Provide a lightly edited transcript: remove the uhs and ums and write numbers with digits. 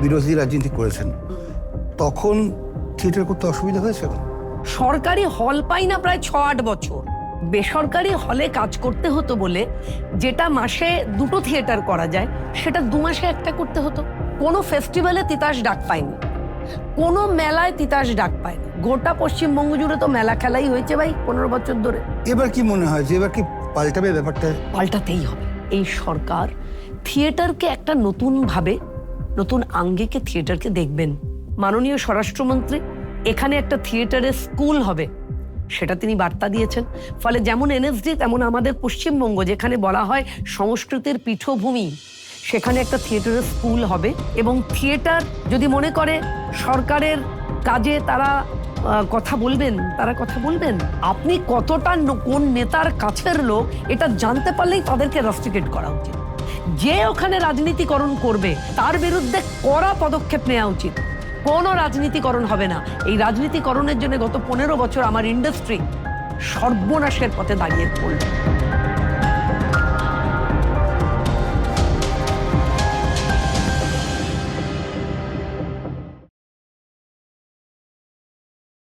বিরোধী রাজনীতি করেছেন, তখন থিয়েটার করতে অসুবিধা হয়েছিল? সরকারি হল পাই না প্রায় 6-8 বছর। বেসরকারি হলে কাজ করতে হতো বলে যেটা মাসে 2টো থিয়েটার করা যায় সেটা 2 মাসে একটা করতে হতো। কোনো ফেস্টিভ্যালে তিতাস ডাক পায়নি, কোনো মেলায় তিতাস ডাক পায়নি। গোটা পশ্চিমবঙ্গ জুড়ে তো মেলা খেলাই হয়েছে ভাই 15 বছর ধরে। এবার কি মনে হয় যে এবার কি পাল্টাবে ব্যাপারটা? পাল্টাতেই হবে। এই সরকার থিয়েটারকে একটা নতুন ভাবে, নতুন আঙ্গিকে থিয়েটারকে দেখবেন। মাননীয় স্বরাষ্ট্রমন্ত্রী এখানে একটা থিয়েটারের স্কুল হবে সেটা তিনি বার্তা দিয়েছেন। ফলে যেমন এনএসডি তেমন আমাদের পশ্চিমবঙ্গ, যেখানে বলা হয় সংস্কৃতির পীঠভূমি, সেখানে একটা থিয়েটারের স্কুল হবে। এবং থিয়েটার যদি মনে করে সরকারের কাজে তারা কথা বলবেন, তারা কথা বলবেন। আপনি কতটা কোন নেতার কাছের লোক এটা জানতে পারলেই তাদেরকে রাস্টিকেট করা উচিত। যে ওখানে রাজনীতিকরণ করবে তার বিরুদ্ধে কড়া পদক্ষেপ নেওয়া উচিত। কোনো রাজনীতিকরণ হবে না। এই রাজনীতিকরণের জন্য গত 15 বছর আমার ইন্ডাস্ট্রি সর্বনাশের পথে দাঁড়িয়ে পড়ল।